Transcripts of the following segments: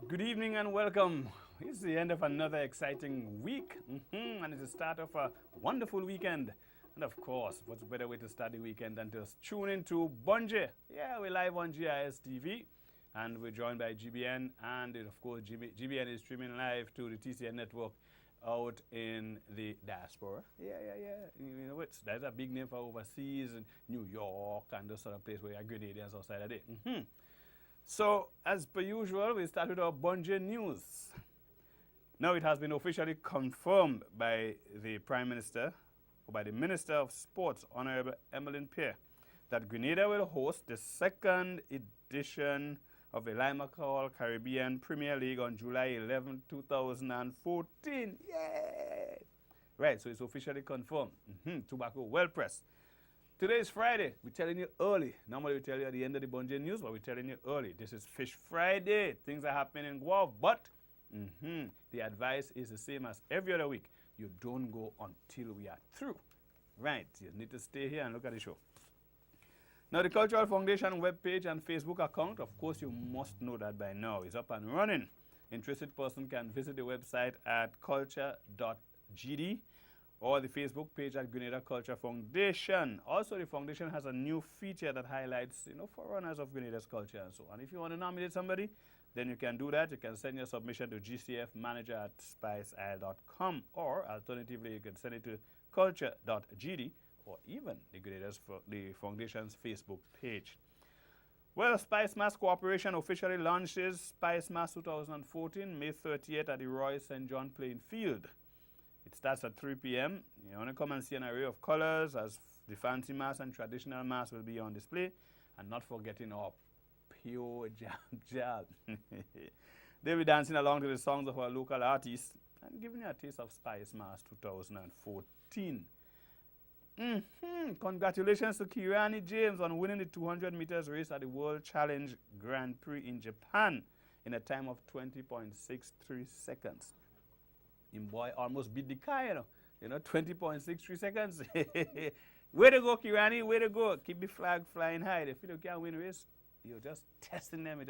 Good evening and welcome. It's the end of another exciting week, and it's the start of a wonderful weekend. And of course, what's a better way to start the weekend than to tune into Bungie? Yeah, we're live on GIS TV, and we're joined by GBN, and of course, GBN is streaming live to the TCN network out in the diaspora. Yeah. You know, that's a big name for overseas, and New York, and those sort of places where you are Grenadians outside of there. So, as per usual, we start with our Bungie news. Now, it has been officially confirmed by the Prime Minister, or by the Minister of Sports, Honorable Emmeline Pierre, that Grenada will host the second edition of the Lima Call Caribbean Premier League on July 11, 2014. Yay! Right, so it's officially confirmed. Tobacco, well pressed. Today is Friday. We're telling you early. Normally we tell you at the end of the Bungie news, but we're telling you early. This is Fish Friday. Things are happening in Guelph, but the advice is the same as every other week. You don't go until we are through. Right, you need to stay here and look at the show. Now, the Cultural Foundation webpage and Facebook account, of course, you must know that by now, is up and running. Interested person can visit the website at culture.gd or the Facebook page at Grenada Culture Foundation. Also, the foundation has a new feature that highlights, forerunners of Grenada's culture and so on. If you want to nominate somebody, then you can do that. You can send your submission to gcfmanager@spiceisle.com, or alternatively, you can send it to culture.gd or even the foundation's Facebook page. Well, Spice Mass Cooperation officially launches Spice Mass 2014, May 30th at the Roy St. John playing field. It starts at 3 p.m. You want to come and see an array of colors as the fancy mass and traditional mass will be on display. And not forgetting our pure jam. They'll be dancing along to the songs of our local artists and giving you a taste of Spice Mass 2014. Congratulations to Kirani James on winning the 200 meters race at the World Challenge Grand Prix in Japan in a time of 20.63 seconds. Him boy almost beat the car, 20.63 seconds. Way to go, Kirani, way to go. Keep the flag flying high. If you can't win a race, you're just testing them,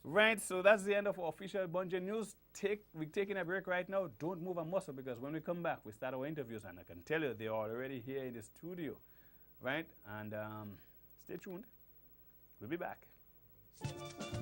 Right, so that's the end of our official Bungie news. We're taking a break right now. Don't move a muscle, because when we come back, we start our interviews, and I can tell you they're already here in the studio. Right, and stay tuned. We'll be back.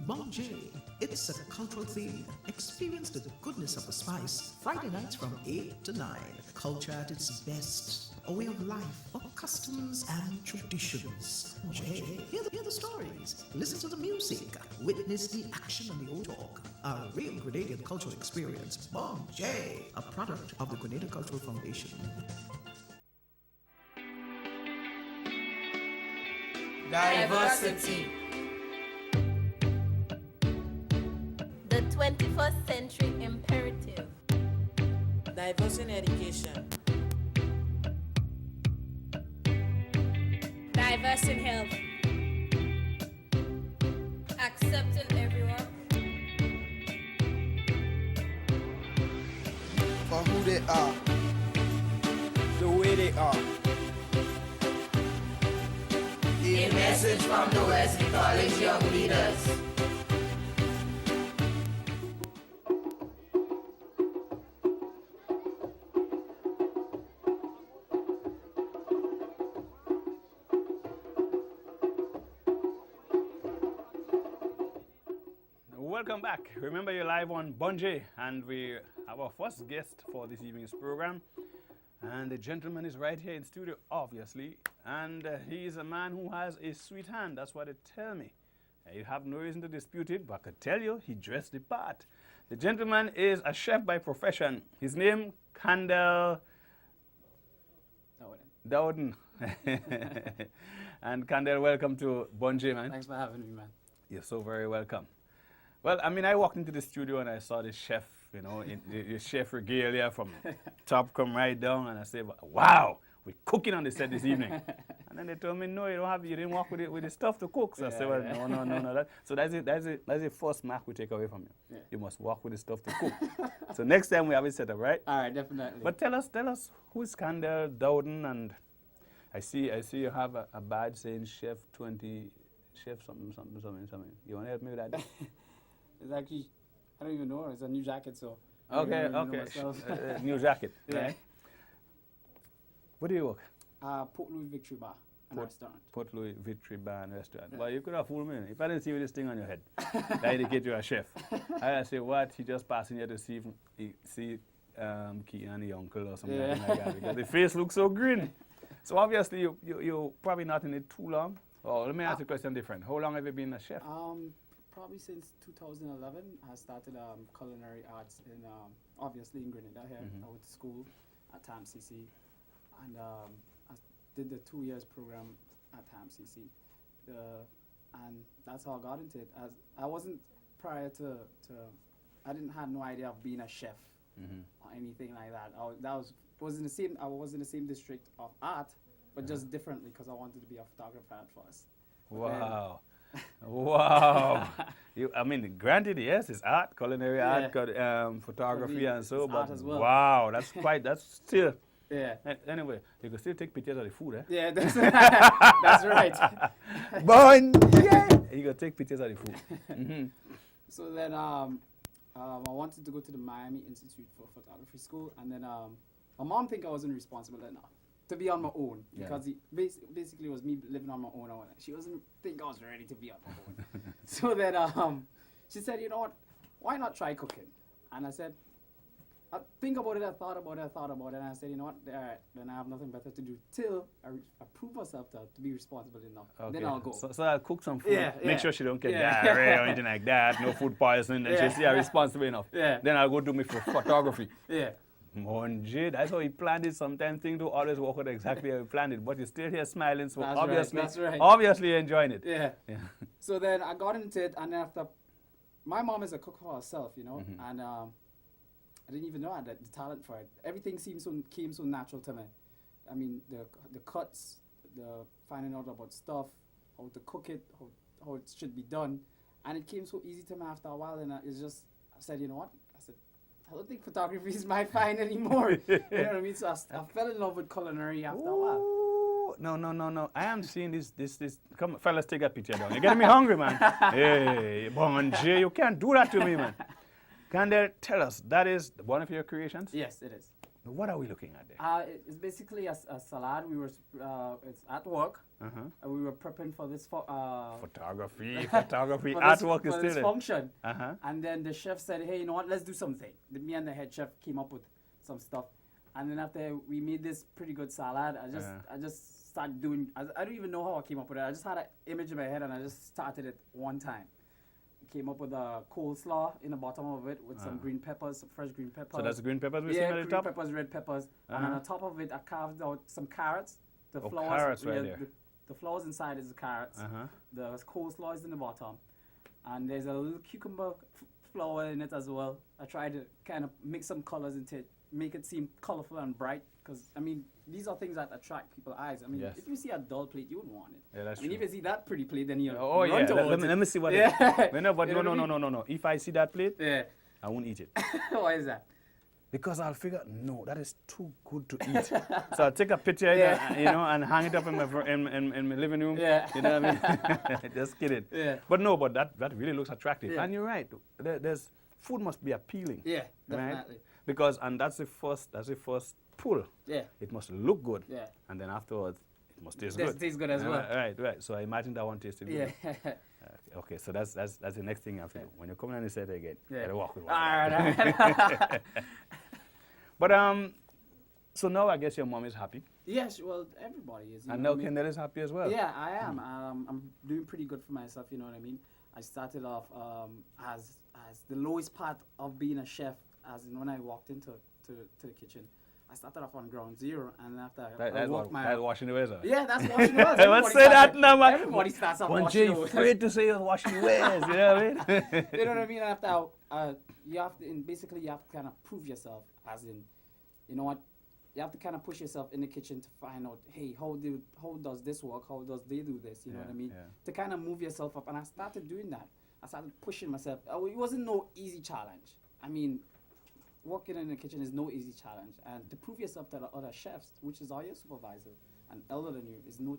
Bungie, it's a cultural theme. Experience the goodness of the spice. Friday nights from 8 to 9. Culture at its best. A way of life, of customs and traditions. Bungie, hear the stories. Listen to the music. Witness the action and the old talk. A real Grenadian cultural experience. Bungie, a product of the Grenada Cultural Foundation. Diversity. The 21st century imperative. Diverse in education. Diverse in health. Accepting everyone. For who they are, the way they are. A message from the Wesley College Young Leaders. Welcome back. Remember, you're live on Bungie, and we have our first guest for this evening's program. And the gentleman is right here in studio, obviously. And he is a man who has a sweet hand. That's what they tell me. You have no reason to dispute it, but I could tell you he dressed the part. The gentleman is a chef by profession. His name, Kandel Dowden. And Kandel, welcome to Bungie, man. Thanks for having me, man. You're so very welcome. Well, I mean, I walked into the studio and I saw the chef, in the chef regalia from top come right down, and I said, wow, we're cooking on the set this evening. And then they told me, no, you didn't walk with the stuff to cook. So I said, well, no. So that's the first mark we take away from you. Yeah. You must walk with the stuff to cook. So next time we have it set up, right? All right, definitely. But tell us who's Kandel Dowden, and I see you have a badge saying Chef 20, Chef something. You want to help me with that? It's actually, I don't even know. It's a new jacket, so. I don't Okay, even know okay. myself. New jacket. Yeah. Right? Where do you work? Port Louis Victory Bar and restaurant. Port Louis Victory Bar and Restaurant. Well, you could have fooled me. If I didn't see you with this thing on your head, that indicate you're a chef. I say, what? He just passing here to see Keaton and the uncle or something like that. Because the face looks so green. So obviously you're probably not in it too long. Oh, let me ask the question different. How long have you been a chef? Probably since 2011. I started culinary arts in obviously in Grenada here. I went to school at TAMCC, and I did the 2 years program at TAMCC, and that's how I got into it. As I wasn't prior to I didn't have no idea of being a chef or anything like that. I was in the same district of art, but just differently because I wanted to be a photographer at first. Wow. Wow. I mean, granted, yes, it's art, culinary art, photography and so, it's but art as well. wow, that's still. Yeah. Anyway, you can still take pictures of the food, eh? Yeah, that's right. You can take pictures of the food. So then I wanted to go to the Miami Institute for Photography School, and then my mom think I wasn't responsible enough to be on my own, because it basically was me living on my own. She wasn't think I was ready to be on my own. So then she said, you know what, why not try cooking? And I said, I think about it, I thought about it, and I said, you know what, all right, then I have nothing better to do till I prove myself to be responsible enough. Okay. Then I'll go. So I'll cook some food. Yeah, Make yeah. sure she don't get Yeah. diarrhea or anything like that. No food poisoning. And she's responsible enough. Yeah. Then I'll go do me for photography. Yeah. Monjay, that's how he planned it. Sometimes things don't always work out exactly how he planned it, but you're still here smiling. So That's obviously, right, that's right. obviously you're enjoying it. Yeah. Yeah. So then I got into it, and then after, my mom is a cook for herself, you know, and I didn't even know I had the talent for it. Everything came so natural to me. I mean, the cuts, the finding out about stuff, how to cook it, how it should be done, and it came so easy to me after a while. And I said, you know what? I said, I don't think photography is my find anymore. You know what I mean? So I fell in love with culinary after a while. Ooh, no. I am seeing this. Come on, fellas, take that picture down. You're getting me hungry, man. Hey, Bonjay, you can't do that to me, man. Can they tell us, that is one of your creations? Yes, it is. What are we looking at there? It's basically a salad. It's at work. We were prepping for this Photography, for artwork this, is for this still function. there. And then the chef said, hey, you know what, let's do something. Me and the head chef came up with some stuff. And then after we made this pretty good salad, I just started doing, I don't even know how I came up with it. I just had an image in my head and I just started it one time. Came up with a coleslaw in the bottom of it with some green peppers, some fresh green peppers. So that's green peppers we're seeing at the green top? peppers, red peppers. And on the top of it, I carved out some carrots. The flowers, carrots right there. The flowers inside is the carrots. The coleslaw is in the bottom. And there's a little cucumber flower in it as well. I tried to kind of mix some colors into it, make it seem colorful and bright. Because, I mean, these are things that attract people's eyes. I mean, Yes. if you see a dull plate, you wouldn't want it. Yeah, that's I mean, true. if you see that pretty plate, then you Oh, run yeah. towards it. Let me see what Yeah. it is. No, but You know what I mean? no. If I see that plate, Yeah. I won't eat it. Why is that? Because I'll figure, no, that is too good to eat. So I'll take a picture, Yeah. you know, and hang it up in my living room. Yeah. You know what I mean? Just kidding. Yeah. But no, but that really looks attractive. Yeah. And you're right. There's food must be appealing. Yeah, Right? definitely. Because that's the first pull. Yeah. It must look good. Yeah. And then afterwards, it must taste This good. tastes good as well. Right. So I imagine that one tasted good. Yeah. Okay, so that's the next thing you have to do. When you come in and say it again, you Yeah. gotta walk with All one. right. But so now I guess your mom is happy, Yes, well, everybody is. You and know now what I mean? Kendall is happy as well. Yeah, I am. I'm doing pretty good for myself. You know what I mean? I started off as the lowest part of being a chef, as in when I walked into the kitchen. I started off on ground zero, and after I That's walked my that's washing the wares. yeah, that's washing the I must say that now, man. Everybody starts off One washing day, the afraid to say you're washing the wares. You know what I mean? You know what I mean? After you have to, and basically you have to kind of prove yourself, as in, you know what, you have to kind of push yourself in the kitchen to find out, hey, how does this work? How does they do this? You know what I mean? yeah. To kind of move yourself up, and I started doing that. I started pushing myself. It wasn't no easy challenge. I mean, working in the kitchen is no easy challenge, and to prove yourself to the other chefs, which is all your supervisor and elder than you, is no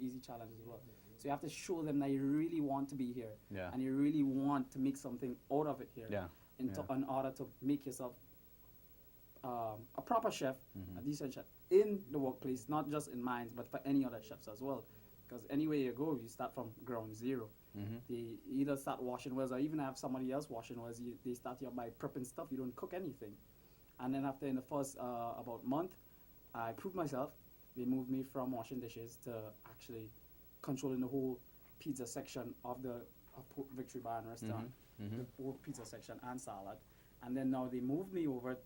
easy challenge as well. So you have to show them that you really want to be here, Yeah. and you really want to make something out of it here. Yeah. In order to make yourself a proper chef, Mm-hmm. a decent chef in the workplace, not just in mines, but for any other chefs as well. Because anywhere you go, you start from ground zero. Mm-hmm. They either start washing wells or even have somebody else washing wells. They start you by prepping stuff. You don't cook anything. And then after in the first about month, I proved myself. They moved me from washing dishes to actually controlling the whole pizza section of the Port Victory Bar and Restaurant, the whole pizza section and salad. And then now they moved me over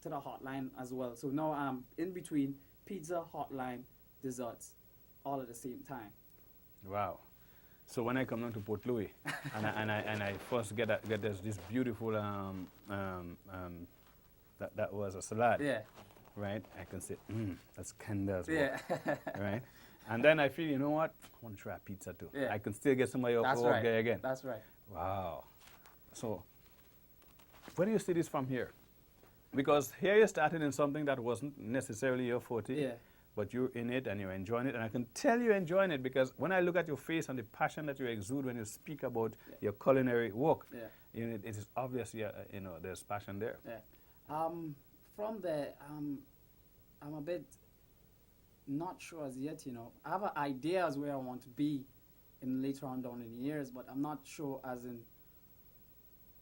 to the hotline as well. So now I'm in between pizza, hotline, desserts, all at the same time. Wow. So when I come down to Port Louis and I first get this beautiful that was a salad. Yeah. Right? I can say, that's Kendall's work. Yeah. Right? And then I feel, you know what? I want to try a pizza too. Yeah. I can still get somebody up That's over right. there again. That's right. Wow. So, where do you see this from here? Because here you started in something that wasn't necessarily your forte, Yeah. but you're in it and you're enjoying it. And I can tell you're enjoying it because when I look at your face and the passion that you exude when you speak about your culinary work, Yeah. you know, it is obvious, you know, there's passion there. Yeah. From there, I'm a bit not sure as yet, you know. I have ideas where I want to be in later on down in years, but I'm not sure as in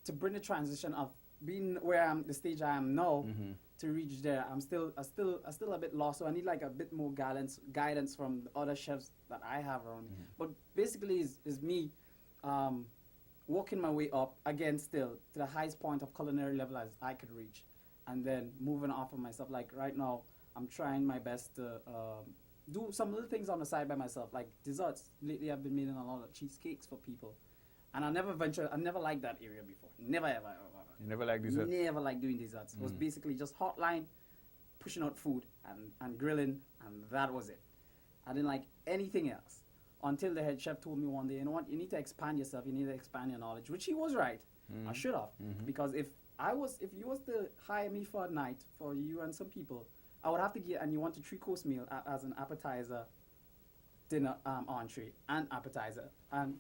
to bring the transition of being where I'm, the stage I am now, to reach there. I'm still a bit lost, so I need like a bit more guidance from the other chefs that I have around me. But basically, is me working my way up again, still to the highest point of culinary level as I could reach, and then moving off of myself. Like right now, I'm trying my best to do some little things on the side by myself, like desserts. Lately, I've been making a lot of cheesecakes for people, and I never liked that area before. Never ever. You never like this? Never liked doing desserts. It was basically just hotline, pushing out food and grilling, and that was it. I didn't like anything else until the head chef told me one day, you know what, you need to expand yourself, you need to expand your knowledge, which he was right. I should have, because if you was to hire me for a night for you and some people, I would have to get, and you want a 3-course meal as an appetizer, dinner, entree, and appetizer, and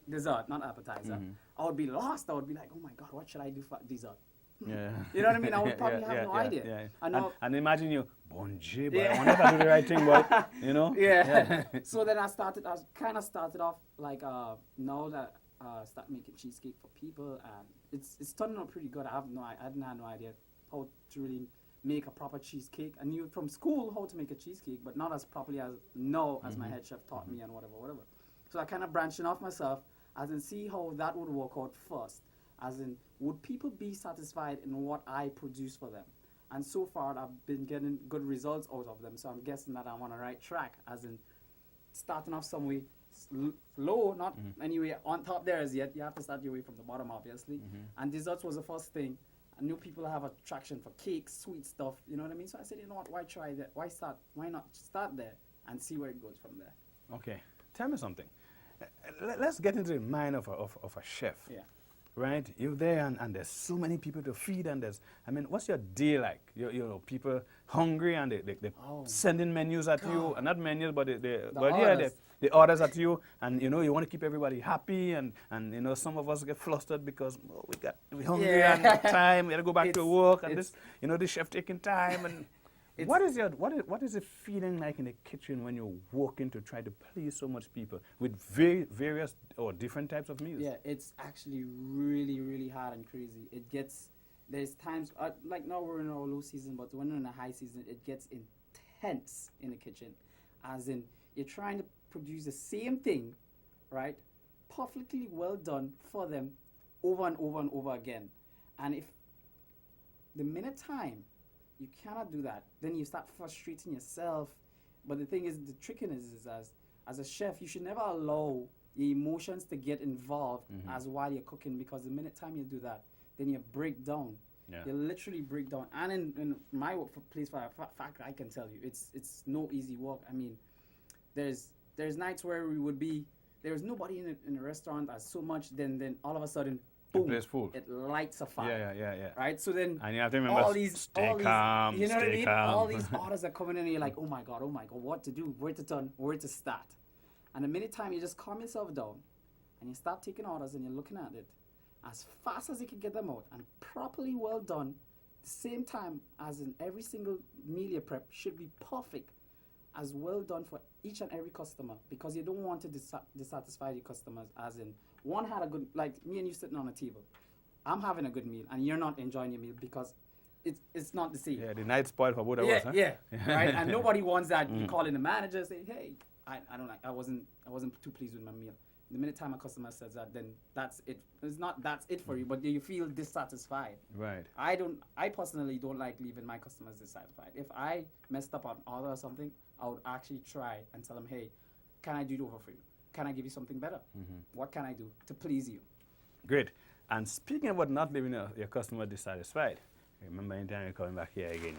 dessert, not appetizer. I would be lost. I would be like, oh my God, what should I do for dessert? Yeah. You know what I mean? I would probably have no idea. Yeah. I know. And imagine you, Bonjour, but I wonder if I do the right thing, boy. You know? Yeah. So then I kind of started off like now that start making cheesecake for people, and it's turning out pretty good. I didn't have no idea how to really make a proper cheesecake. I knew from school how to make a cheesecake, but not as properly as as my head chef taught me and whatever. So I kind of branching off myself, as in see how that would work out first. As in, would people be satisfied in what I produce for them? And so far, I've been getting good results out of them. So I'm guessing that I'm on the right track. As in, starting off some way low, not anywhere on top there as yet. You have to start your way from the bottom, obviously. And desserts was the first thing. I knew people have attraction for cakes, sweet stuff. You know what I mean? So I said, you know what? Why try that? Why start? Why not start there and see where it goes from there? Okay. Tell me something. Let's get into the mind of a chef. Yeah. Right? You're there and there's so many people to feed and what's your day like? You know, people hungry and they sending menus at you, not menus, but the orders at you, and you know, you want to keep everybody happy and you know, some of us get flustered because we hungry and time, we got to go back to work and this, you know, the chef taking time and what is the feeling like in the kitchen when you're working to try to please so much people with various or different types of meals? Yeah, it's actually really, really hard and crazy. There's times, like now we're in our low season, but when we're in a high season, it gets intense in the kitchen. As in, you're trying to produce the same thing, right, perfectly well done for them over and over and over again. And if the minute time, you cannot do that. Then you start frustrating yourself. But the thing is, the trickiness is as a chef, you should never allow your emotions to get involved as while you're cooking, because the minute time you do that, then you break down. Yeah. You literally break down. And in my workplace, for a fact, I can tell you, it's no easy work. I mean, there's nights where there's nobody in the restaurant as so much, then all of a sudden, boom, place full. it lights a fire. Yeah. Right? So then And you have to remember, stay calm, you know what I stay mean? calm. All these orders are coming in and you're like, oh my God, what to do? Where to turn? Where to start? And the minute time you just calm yourself down and you start taking orders and you're looking at it, as fast as you can get them out and properly well done, the same time as in every single meal you prep should be perfect, as well done for each and every customer, because you don't want to dissatisfy your customers, as in one had a good, like me and you sitting on a table. I'm having a good meal and you're not enjoying your meal because it's not the same. Yeah, the night spoiled for both of us, huh? Yeah, right. And nobody wants that. You call in the manager, say, hey, I don't like, I wasn't too pleased with my meal. The minute time a customer says that, then that's it. It's not that's it for you, but you feel dissatisfied. Right. I personally don't like leaving my customers dissatisfied. If I messed up on order or something, I would actually try and tell them, hey, can I do it over for you? Can I give you something better? What can I do to please you? Great. And speaking about not leaving your customer dissatisfied, remember anytime you're coming back here again.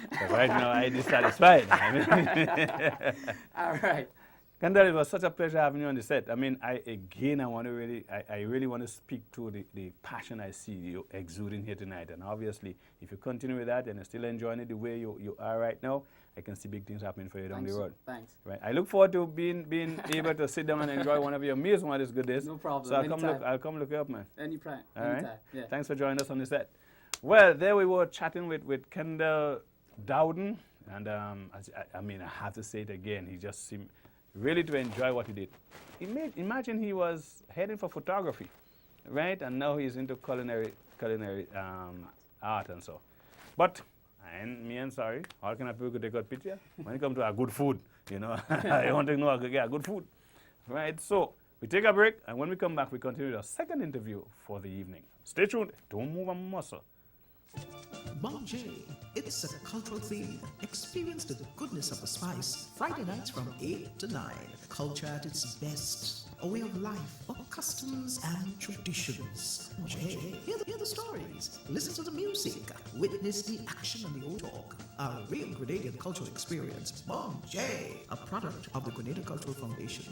Because right now I'm dissatisfied. All right. Kendall, it was such a pleasure having you on the set. I mean, I really want to speak to the passion I see you exuding here tonight. And obviously, if you continue with that and you're still enjoying it the way you are right now, I can see big things happening for you down the road. Thanks. Right. I look forward to being able to sit down and enjoy one of your meals one of these good days. No problem. So I'll come look you up, man. Anytime. All right. Anytime. Yeah. Thanks for joining us on the set. Well, there we were chatting with Kendall Dowden, and I mean, I have to say it again. He just seemed really to enjoy what he did. Imagine he was heading for photography, right? And now he's into culinary art and so. But me and sorry, all kind of people could take a picture when it comes to our good food, you know. I want to know how to get good food, right? So we take a break, and when we come back, we continue our second interview for the evening. Stay tuned. Don't move a muscle. Manger, it's a cultural theme. Experience the goodness of the spice. Friday nights from 8 to 9. Culture at its best. A way of life, of customs and traditions. Manger, hear the stories. Listen to the music. Witness the action and the old talk. A real Grenadian cultural experience. Manger, a product of the Grenada Cultural Foundation.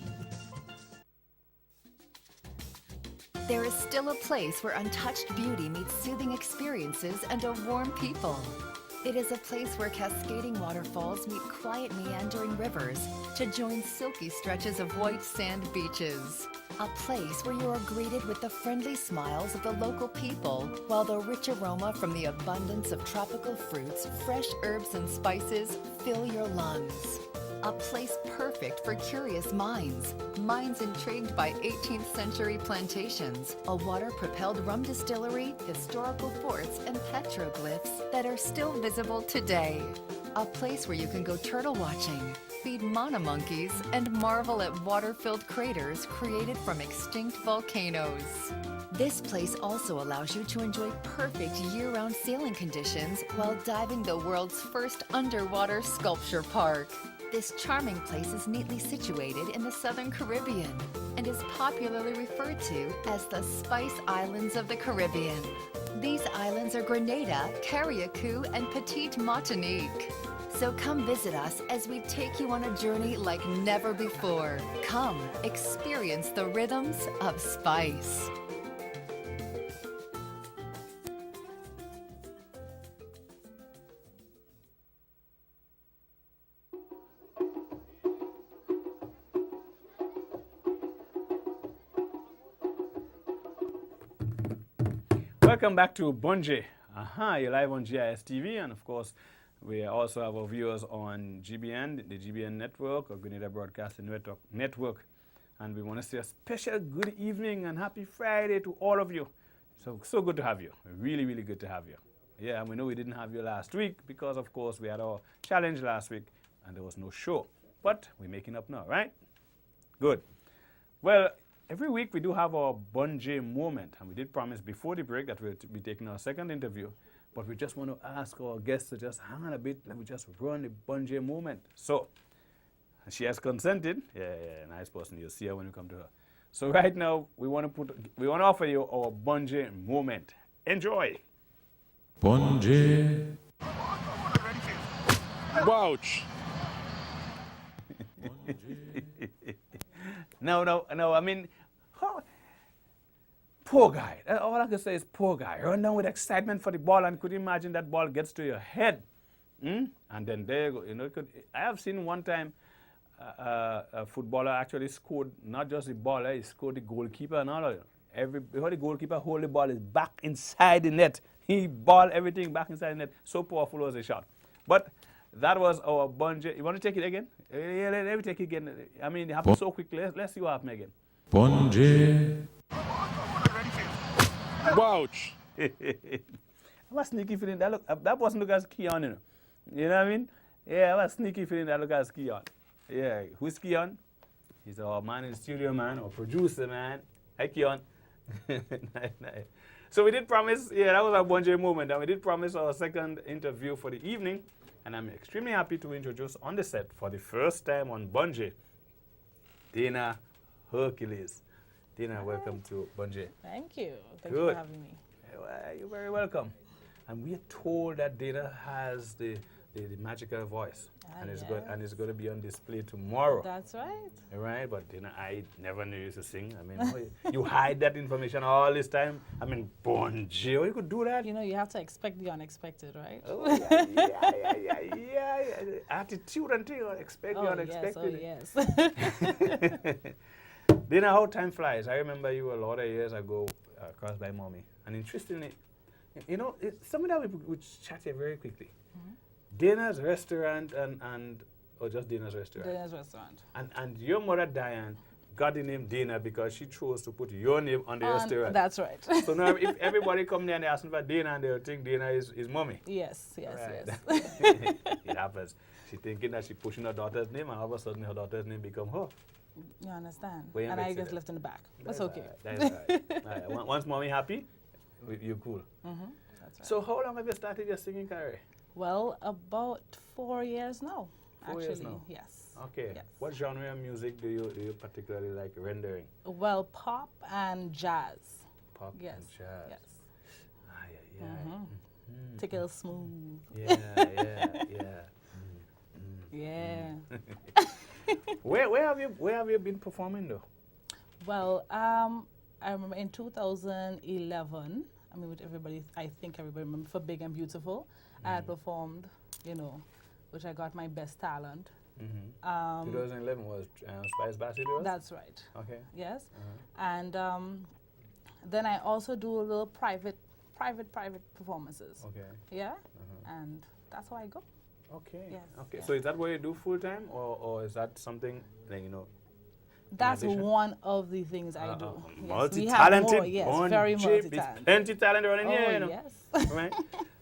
There is still a place where untouched beauty meets soothing experiences and a warm people. It is a place where cascading waterfalls meet quiet meandering rivers to join silky stretches of white sand beaches. A place where you are greeted with the friendly smiles of the local people, while the rich aroma from the abundance of tropical fruits, fresh herbs and spices fill your lungs. A place perfect for curious minds intrigued by 18th century plantations, a water-propelled rum distillery, historical forts, and petroglyphs that are still visible today. A place where you can go turtle watching, feed mana monkeys, and marvel at water-filled craters created from extinct volcanoes. This place also allows you to enjoy perfect year-round sailing conditions while diving the world's first underwater sculpture park. This charming place is neatly situated in the Southern Caribbean and is popularly referred to as the Spice Islands of the Caribbean. These islands are Grenada, Carriacou, and Petite Martinique. So come visit us as we take you on a journey like never before. Come, experience the rhythms of spice. Welcome back to Bonje. You're live on GIS TV, and of course, we also have our viewers on GBN, the GBN network, or Grenada Broadcasting Network. And we want to say a special good evening and happy Friday to all of you. So good to have you. Really, really good to have you. Yeah, and we know we didn't have you last week because, of course, we had our challenge last week and there was no show. But we're making up now, right? Good. Well, every week we do have our Bonje moment, and we did promise before the break that we'll be taking our second interview, but we just want to ask our guests to just hang on a bit, let me just run the Bonje moment. So, she has consented. Yeah, nice person. You'll see her when you come to her. So right now, we want to offer you our Bonje moment. Enjoy. Bonje. Ouch. No, I mean, poor guy. All I can say is poor guy. Run down with excitement for the ball, and could you imagine that ball gets to your head? And then there you go. You know, I have seen one time a footballer actually scored not just the ball, he scored the goalkeeper and all of it. Before the goalkeeper hold the ball is back inside the net. He ball everything back inside the net. So powerful was the shot. But that was our Bonje. You want to take it again? Yeah, let me take it again. I mean, it happened so quickly. Let's see what happened again. Bonje. Ouch. I was sneaky feeling that look. That wasn't look as Keon, you know. You know what I mean? Yeah, I was sneaky feeling that look as Keon. Yeah, who's Keon? He's our man in the studio, man, our producer, man. Hi, Keon. Nice. So we did promise, yeah, that was our Bonje moment, and we did promise our second interview for the evening, and I'm extremely happy to introduce on the set for the first time on Bonje, Dana Hercules. Dana, welcome to Bonje. Thank you. Thank you Good. for having me. You're very welcome. And we are told that Dana has the magical voice, and it's going to be on display tomorrow. That's right. Right, but Dana, I never knew you used to sing. I mean, you hide that information all this time. I mean, Bonje, you could do that. You know, you have to expect the unexpected, right? Oh, yeah. Attitude until you expect the unexpected. Yes. Dana, how time flies. I remember you a lot of years ago across by Mommy. And interestingly, you know, it's something that we would chat here very quickly. Dana's restaurant or just Dana's restaurant? Dana's restaurant. And your mother, Diane, got the name Dana because she chose to put your name on the restaurant. That's right. So now if everybody come there and they ask for Dana and they'll think Dana is Mommy. Yes. Right. It happens. She's thinking that she's pushing her daughter's name and all of a sudden her daughter's name become her. You understand? Well, and I makes just it. left in the back. That's All okay. right. That's all right. All right. Once Mommy happy, you're cool. That's right. So how long have you started your singing career? Well, about 4 years now. 4 years now? Yes. Okay. Yes. What genre of music do you particularly like rendering? Well, pop and jazz. Pop Yes. and jazz. Yes. Yeah. Tickle smooth. Yeah. Yeah. Where have you been performing though? Well, I remember in 2011, I mean, I think everybody remember, for Big and Beautiful, I had performed, you know, which I got my best talent. 2011 was Spice Bassett was? That's right. Okay. Yes. And then I also do a little private performances. Okay. Yeah. And that's how I go. Okay. Yes, Okay. yes. So is that what you do full time, or is that something like, you know? That's addition? one of the things I do. Yes, we have Multi-talented. more, yes, Bonje, very it's multi-talented. plenty talent running Oh, here, you know. yes. Right?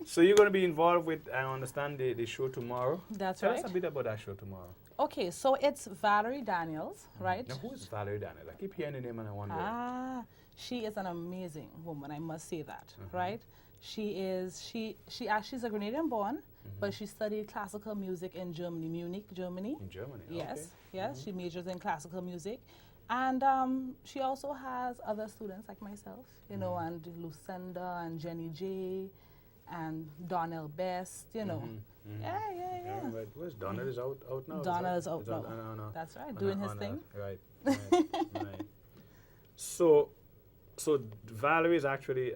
So you're going to be involved with, I understand, the show tomorrow. That's Tell right. us a bit about that show tomorrow. Okay, so it's Valerie Daniels, right? Now, who is Valerie Daniels? I keep hearing the name and I wonder. She is an amazing woman, I must say that, right? She's a Grenadian born, but she studied classical music in Germany, Munich, Germany. In Germany, Yes, okay. yes, she majors in classical music. And she also has other students like myself, you know, and Lucinda and Jenny J and Donnell Best, you know. Yeah. But where's Donald is out now? Donnell is out now. No. That's right, doing his thing. Right. Right. So Valerie is actually,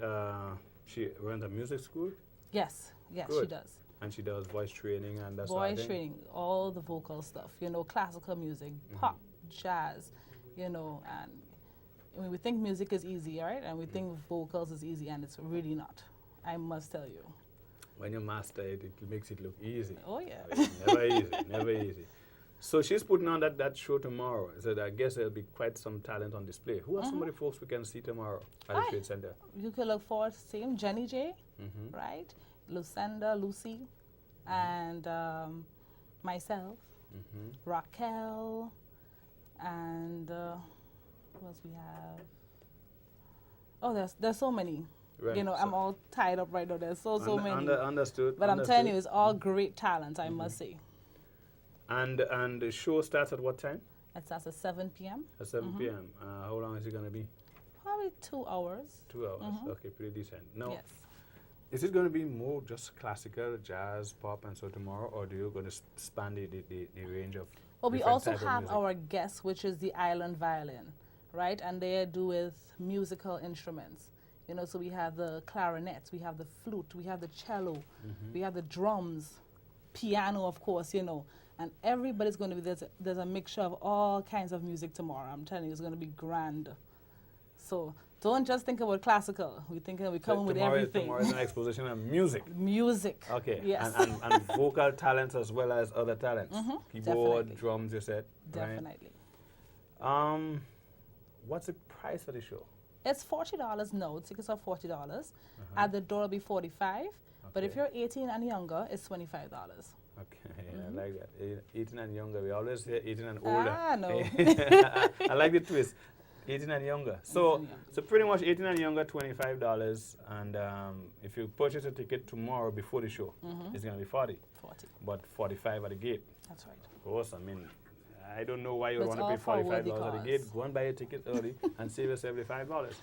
she runs a music school? Yes, she Good. does. And she does voice training and that sort of Voice thing? training, all the vocal stuff, you know, classical music, pop, jazz, you know, and I mean, we think music is easy, right? And we think vocals is easy, and it's really not. I must tell you. When you master it, it makes it look easy. Oh, yeah. Never easy, never easy. So she's putting on that show tomorrow. So I guess there'll be quite some talent on display. Who are some of the folks we can see tomorrow at the Trade Center? You can look forward to seeing Jenny J, right? Lucinda, Lucy, and myself, Raquel, and who else we have? Oh, there's so many. Right. You know, I'm all tied up right now. There's so many. Understood. But I'm telling you, it's all great talent, I must say. And the show starts at what time? It starts at 7 p.m. At 7 p.m. How long is it going to be? Probably 2 hours. 2 hours. Okay, pretty decent. Now, Yes. is it going to be more just classical, jazz, pop, and so tomorrow, or do you going to span the range of? Well, we different also type of have music? our guest, which is the island violin, right? And they do with musical instruments. You know, so we have the clarinets, we have the flute, we have the cello, we have the drums, piano, of course, you know. and everybody's going to be there's a mixture of all kinds of music tomorrow. I'm telling you, it's going to be grand. So don't just think about classical. We're coming with everything. Tomorrow is an exposition of music. Music. Okay. Yes. And vocal talents as well as other talents. Keyboard, Definitely. drums, you said. Definitely. Right? What's the price for the show? It's $40 now. Tickets are $40. At the door, it'll be $45. But if Okay. you're 18 and younger, it's $25. Okay, I like that. 18 and younger. We always say 18 and older. Ah, no. I like the twist. 18 and younger. So, 18 and so pretty much 18 and younger, $25. And if you purchase a ticket tomorrow before the show, it's going to be 40. 40. But 45 at the gate. That's right. Of course, I mean, I don't know why you But want it's to pay all for a worthy $45 at the cause. gate. Go and buy a ticket early and save yourself the $5.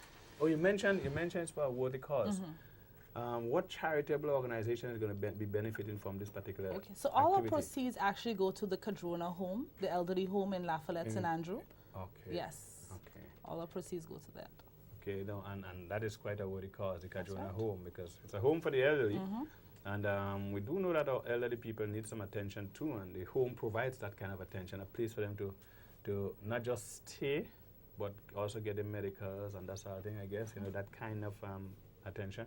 Oh, you mentioned it's for a worthy cause. What charitable organization is going to be benefiting from this particular Okay, so all our activity? proceeds actually go to the Cadrona home, the elderly home in Lafayette, St. Andrew. Okay. Yes. Okay. All our proceeds go to that. Okay, no, and that is quite a worthy cause, the Cadrona right. home, because it's a home for the elderly. And we do know that our elderly people need some attention too, and the home provides that kind of attention, a place for them to not just stay, but also get the medicals and that sort of thing, I guess, that kind of attention.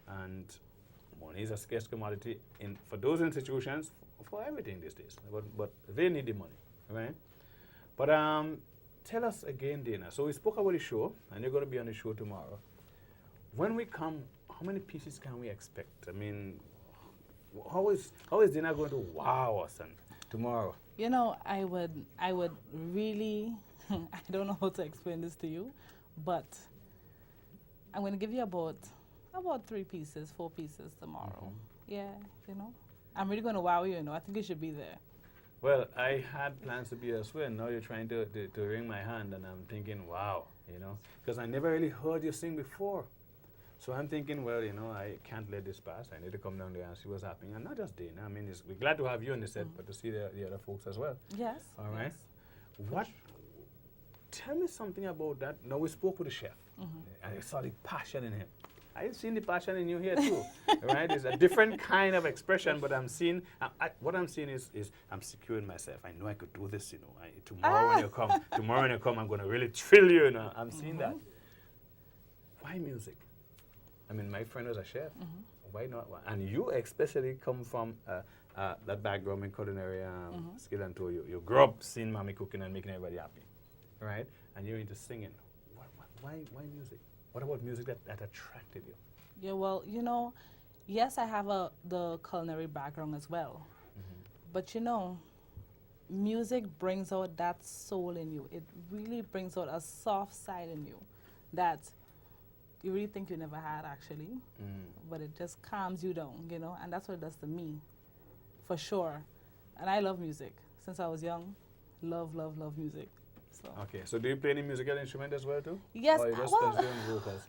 And money is a scarce commodity for those institutions, for everything these days, but they need the money, right? But tell us again, Dana, so we spoke about the show, and you're going to be on the show tomorrow. When we come, how many pieces can we expect? I mean, how is Dana going to wow us tomorrow? You know, I would really, I don't know how to explain this to you, but I'm going to give you about 3 pieces, 4 pieces tomorrow. Yeah, I'm really going to wow you, I think you should be there. Well, I had plans to be elsewhere, and now you're trying to wring my hand, and I'm thinking, wow, because I never really heard you sing before. So I'm thinking, well, I can't let this pass. I need to come down there and see what's happening. And not just Dana. I mean, we're glad to have you on the set, but to see the other folks as well. Yes. All right. Yes. Tell me something about that. Now, we spoke with the chef, and I saw the passion in him. I've seen the passion in you here too, right? It's a different kind of expression, but I'm seeing, what I'm seeing is I'm securing myself. I know I could do this, tomorrow when you come, I'm going to really thrill you, I'm seeing that. Why music? I mean, my friend was a chef. Why not? And you especially come from that background in culinary skill and tool. You grew up seeing mommy cooking and making everybody happy, right? And you're into singing. Why music? What about music that attracted you? Yeah, well, yes, I have the culinary background as well. But music brings out that soul in you. It really brings out a soft side in you that you really think you never had, actually. But it just calms you down, and that's what it does to me, for sure. And I love music. Since I was young, love music. So. Okay, so do you play any musical instrument as well too? Yes, Or you just well, concentrate on vocals?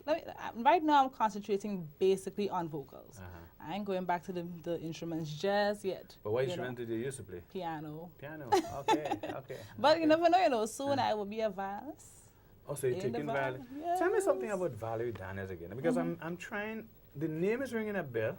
right now I'm concentrating basically on vocals. I ain't going back to the instruments just yet. But what instrument did you used to play? Piano. Piano, okay. But you never know, soon I will be a violinist. Oh, so you're In the taking violin, violin. Tell me something yes. about Valerie Daniels again, because I'm trying, the name is ringing a bell,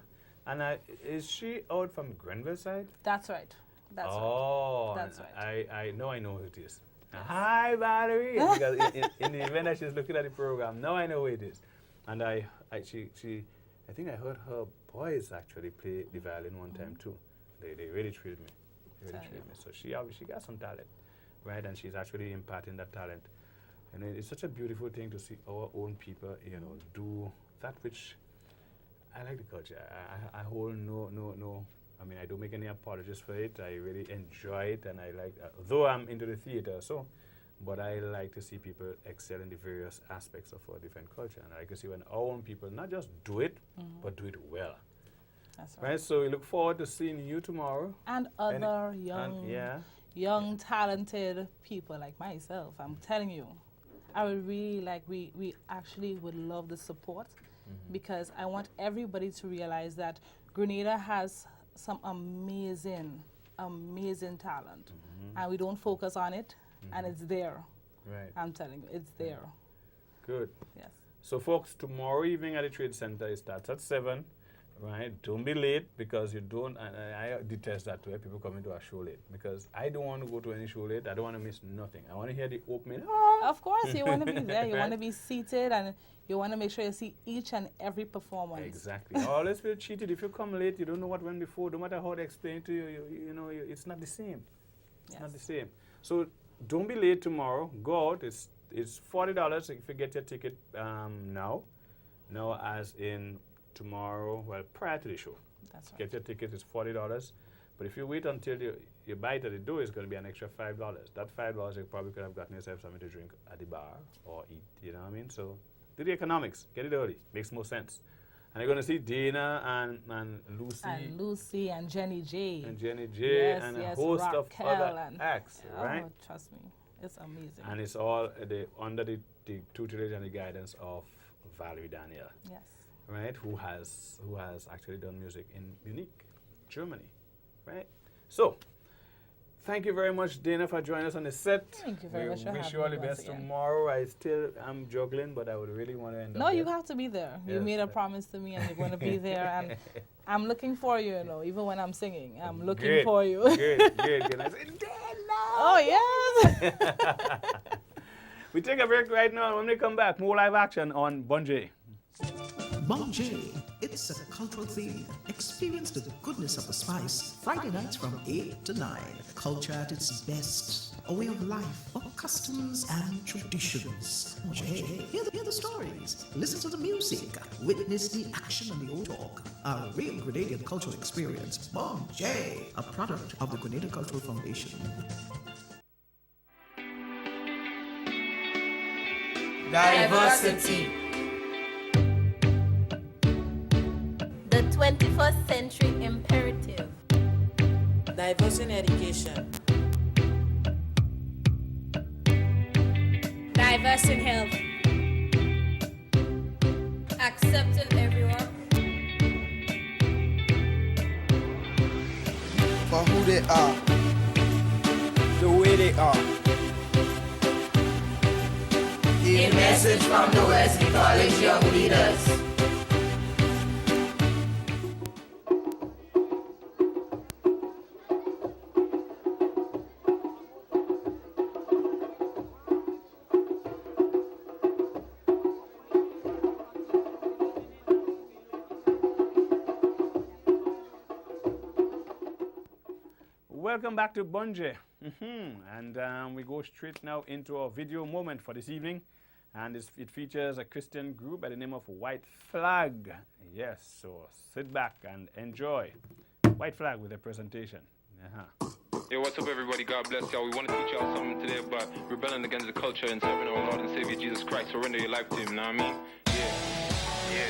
and is she out from Grenville side? That's right. That's right. Oh, That's right. I know who it is. Hi, Valerie, because in the event that she's looking at the program, now I know who it is. And I think I heard her boys actually play the violin one time too. They really thrilled me. So she obviously got some talent, right? And she's actually imparting that talent. And it's such a beautiful thing to see our own people, do that which I like the culture. I hold no. I mean, I don't make any apologies for it. I really enjoy it, and I like, though I'm into the theater, but I like to see people excel in the various aspects of our different culture. And I like to see when our own people not just do it, but do it well. That's right. Right? So we look forward to seeing you tomorrow. And other young, talented people like myself. I'm telling you, I would really like, we actually would love the support, because I want everybody to realize that Grenada has some amazing talent, and we don't focus on it, and it's there. Right. I'm telling you, it's there. Good. Yes. So folks, tomorrow evening at the Trade Center, it starts at 7. right? Don't be late because you don't, and I detest that where people come into a show late because I don't want to go to any show late. I don't want to miss nothing. I want to hear the opening. Of course, you want to be there. You want to be seated, and you want to make sure you see each and every performance. Exactly. I always feel cheated. If you come late, you don't know what went before. No matter how they explain it to you, it's not the same. It's not the same. So don't be late tomorrow. Go out. It's $40 if you get your ticket now. Now, as in tomorrow, well, prior to the show. That's right. Get your ticket, it's $40. But if you wait until you buy it at the door, it's going to be an extra $5. That $5, you probably could have gotten yourself something to drink at the bar or eat, you know what I mean? So do the economics. Get it early. Makes more sense. And you're going to see Dana and Lucy. And Lucy and Jenny J. And Jenny J. Yes, and yes, a host Raquel of other and acts, right? Oh, trust me. It's amazing. And it's all under the tutelage and the guidance of Valerie Daniel. Yes. Right, who has actually done music in Munich, Germany, right? So, thank you very much, Dana, for joining us on the set. Thank you very much for wish having you all me the once best again. tomorrow. I'm juggling, but I would really want to end up No, there. you have to be there. You Yes. made a promise to me, and you're going to be there. And I'm looking for you, even when I'm singing. I'm looking Great, for you. Great. And I said, Dana! Oh, yes. We take a break right now. When we come back, more live action on Bonjay. Bonjay, it's a cultural theme. Experience the goodness of the spice. Friday nights from 8 to 9. Culture at its best. A way of life, of customs and traditions. Bonjay, hear the stories. Listen to the music. Witness the action and the old talk. A real Grenadian cultural experience. Bonjay, a product of the Grenada Cultural Foundation. Diversity. The 21st century imperative. Diverse in education. Diverse in health. Accepting everyone. For who they are, the way they are. A message from the Wesley College Young Leaders. Welcome back to Bonjay. And we go straight now into our video moment for this evening. And it features a Christian group by the name of White Flag. Yes, so sit back and enjoy White Flag with a presentation. Yo, what's up, everybody? God bless y'all. We want to teach y'all something today about rebelling against the culture and serving our Lord and Savior Jesus Christ. Surrender your life to Him, know what I mean? Yeah.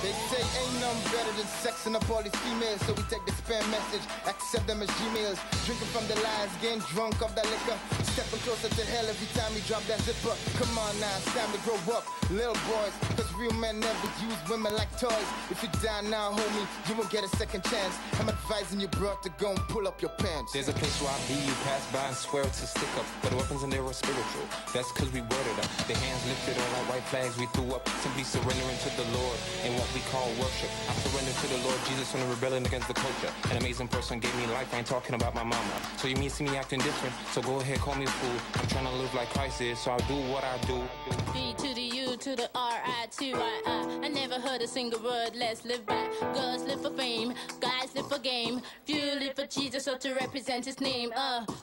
They say ain't nothing better than sexing up all these females, so we take the spam message, accept them as Gmails, drinking from the lies, getting drunk off that liquor, stepping closer to hell every time we drop that zipper. Come on now, it's time to grow up, little boys, cause real men never use women like toys. If you die now, homie, you won't get a second chance. I'm advising you, bro, to go and pull up your pants. There's a place where I be, you pass by and swear it's a stick up, but the weapons in there are spiritual. That's cause we worded up. The hands lifted on our white flags we threw up, simply surrendering to the Lord in what we call worship. I surrendered to the Lord Jesus when I'm rebelling against the culture. An amazing person gave me life, I ain't talking about my mama. So you mean see me acting different, so go ahead, call me a fool. I'm trying to live like Christ is, so I'll do what I do. B to the U to the R-I-T-Y-I. I never heard a single word, let's live by. Girls live for fame, guys live for game. Few live for Jesus or to represent his name.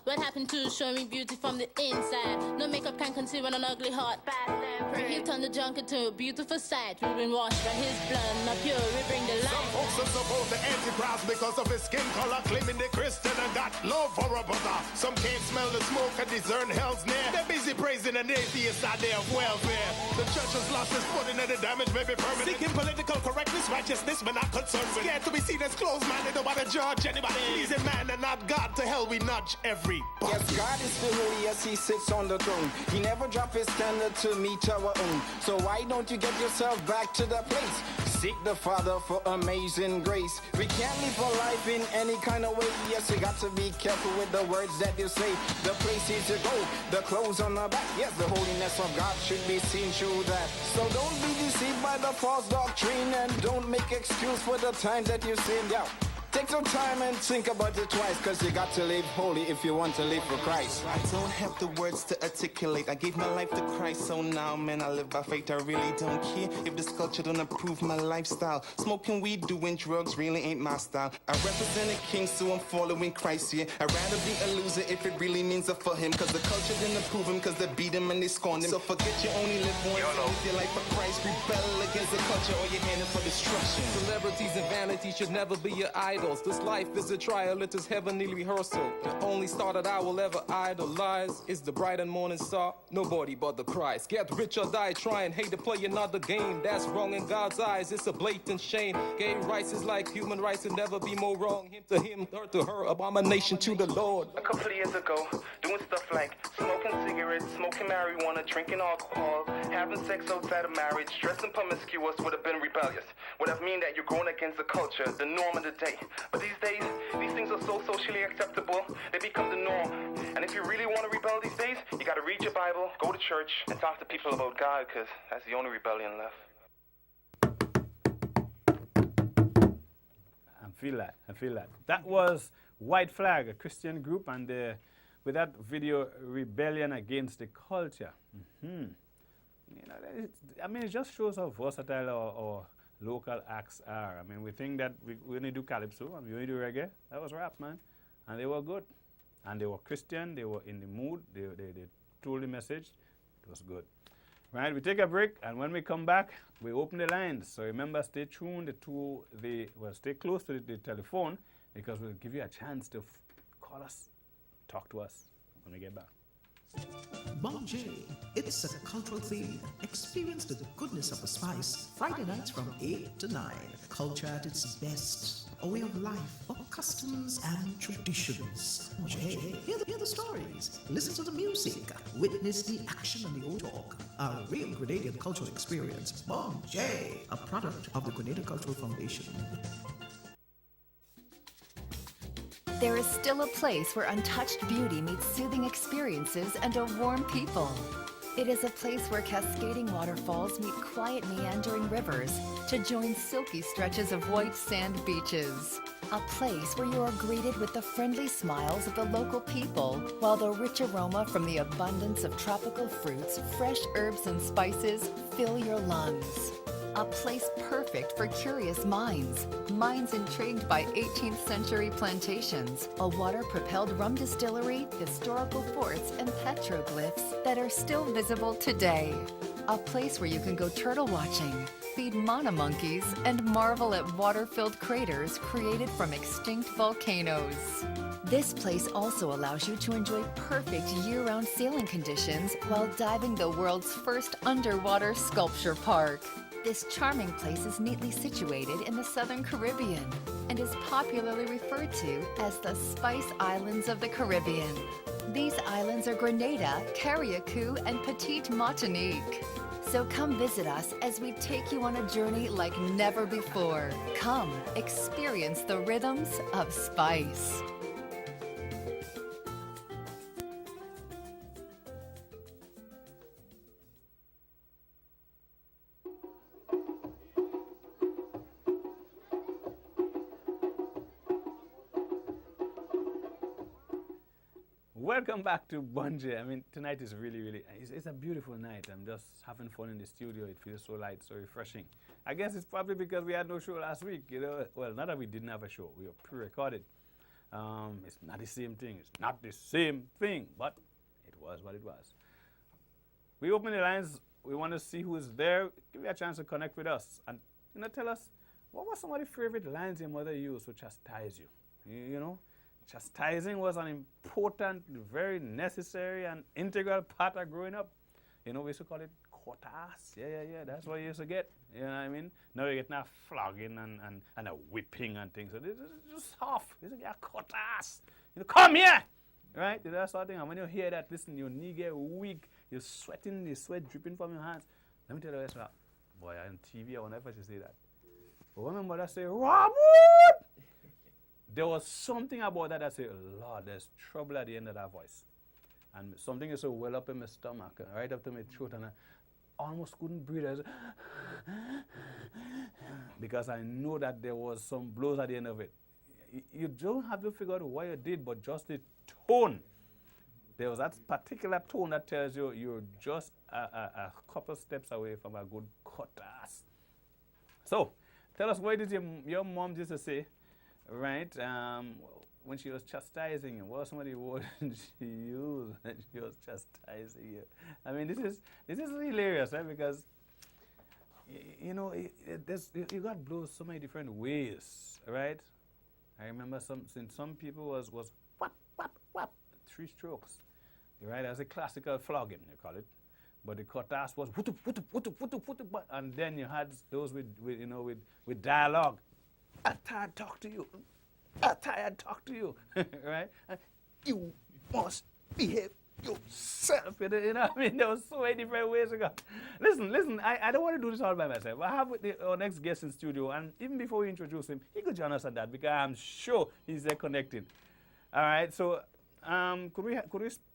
What happened to show me beauty from the inside? No makeup can conceal an ugly heart. He turned the junk into a beautiful sight. We've been washed by his blood, not pure, we bring the light. Some folks are supposed to anti-Christ because of his skin color, claiming they're Christian and got love for a brother. Some can't smell the smoke and discern hell's near. They're busy praising an atheist idea of welfare. The church has lost its footing and the damage may be permanent. Seeking political correctness, righteousness, but not concerned with. Scared to be seen as closed-minded, nobody judge anybody. Pleasing man and not God, to hell we nudge every. Yes, God is still holy as he sits on the throne. He never dropped his standard to meet our own. So why don't you get yourself back to that place? Seek the Father for amazing grace. We can't live a life in any kind of way. Yes, we got to be careful with the words that you say. The places you go, the clothes on the back. Yes, the holiness of God should be seen through that. So don't be deceived by the false doctrine, and don't make excuse for the time that you sin. Yeah. Take some time and think about it twice, cause you got to live holy if you want to live for Christ. I don't have the words to articulate. I gave my life to Christ, so now, man, I live by faith. I really don't care if this culture don't approve my lifestyle. Smoking weed, doing drugs really ain't my style. I represent a king, so I'm following Christ here. I'd rather be a loser if it really means it for him, cause the culture didn't approve him, cause they beat him and they scorned him. So forget you only live once, live your life for Christ. Rebel against the culture or you're heading for destruction. Celebrities and vanity should never be your idols. This life is a trial, it is heavenly rehearsal. The only star that I will ever idolize is the bright and morning star, nobody but the Christ. Get rich or die trying, hate to play another game. That's wrong in God's eyes, it's a blatant shame. Gay rights is like human rights, will never be more wrong. Him to him, her to her, abomination to the Lord. A couple of years ago, doing stuff like smoking cigarettes, smoking marijuana, drinking alcohol, having sex outside of marriage, dressing promiscuous would have been rebellious. Would have mean that you're going against the culture, the norm of the day. But these days, these things are so socially acceptable, they become the norm. And if you really want to rebel these days, you got to read your Bible, go to church, and talk to people about God, because that's the only rebellion left. I feel that. That was White Flag, a Christian group, and with that video, Rebellion Against the Culture. You know, I mean, it just shows how versatile our local acts are. I mean, we think that we only do calypso and we only do reggae. That was rap, man. And they were good. And they were Christian, they were in the mood, they told the message. It was good. Right, we take a break, and when we come back, we open the lines. So remember, stay tuned stay close to the telephone, because we'll give you a chance to call us, talk to us when we get back. Bonjay, it's a cultural theme. Experience the goodness of the spice. Friday nights from 8 to 9. Culture at its best. A way of life, or customs and traditions. Bonjay, hear the stories. Listen to the music. Witness the action and the old talk. A real Grenadian cultural experience. Bonjay, a product of the Grenada Cultural Foundation. There is still a place where untouched beauty meets soothing experiences and a warm people. It is a place where cascading waterfalls meet quiet meandering rivers to join silky stretches of white sand beaches. A place where you are greeted with the friendly smiles of the local people, while the rich aroma from the abundance of tropical fruits, fresh herbs and spices fill your lungs. A place perfect for curious minds intrigued by 18th century plantations, a water-propelled rum distillery, historical forts, and petroglyphs that are still visible today. A place where you can go turtle watching, feed mana monkeys, and marvel at water-filled craters created from extinct volcanoes. This place also allows you to enjoy perfect year-round sailing conditions while diving the world's first underwater sculpture park. This charming place is neatly situated in the Southern Caribbean and is popularly referred to as the Spice Islands of the Caribbean. These islands are Grenada, Carriacou, and Petite Martinique. So come visit us as we take you on a journey like never before. Come, experience the rhythms of spice. Welcome back to Bonjay. I mean, tonight is really, it's a beautiful night. I'm just having fun in the studio. It feels so light, so refreshing. I guess it's probably because we had no show last week, you know. Well, not that we didn't have a show. We were pre-recorded. It's not the same thing. It's not the same thing, but it was what it was. We open the lines. We want to see who is there. Give you a chance to connect with us. And, you know, tell us, what were some of the favorite lines your mother used to chastise you? You know? Chastising was an important, very necessary and integral part of growing up. You know, we used to call it quartas. Yeah, that's what you used to get. You know what I mean? Now you're getting a flogging and a whipping and things. So this is just soft. You used to get a quartas. You know, come here! Right? That sort of thing. And when you hear that, listen, your knee get weak, you're sweating, the sweat dripping from your hands. Let me tell you this, boy, on TV, I will never say that. But when my mother say, Robert, there was something about that said, Lord, there's trouble at the end of that voice. And something is so well up in my stomach, and right up to my throat, and I almost couldn't breathe. I was, because I know that there was some blows at the end of it. You don't have to figure out what you did, but just the tone. There was that particular tone that tells you you're just a couple steps away from a good cut ass. So, tell us, what did your mom used to say, right? When she was chastising you, what was some of the words she used when she was chastising you? I mean, this is hilarious, right? Because you know, you got blows so many different ways, right? I remember some people was whap whap whap, 3 strokes, right? That's a classical flogging, you call it. But the cutass was whoop whoop whoop whoop whoop, and then you had those with dialogue. I'm tired to talk to you. I'm tired to talk to you, right? You must behave yourself. You know what I mean? There was so many different ways to go. Listen, I don't want to do this all by myself. I have our next guest in studio, and even before we introduce him, he could join us at that because I'm sure he's there connected. All right, so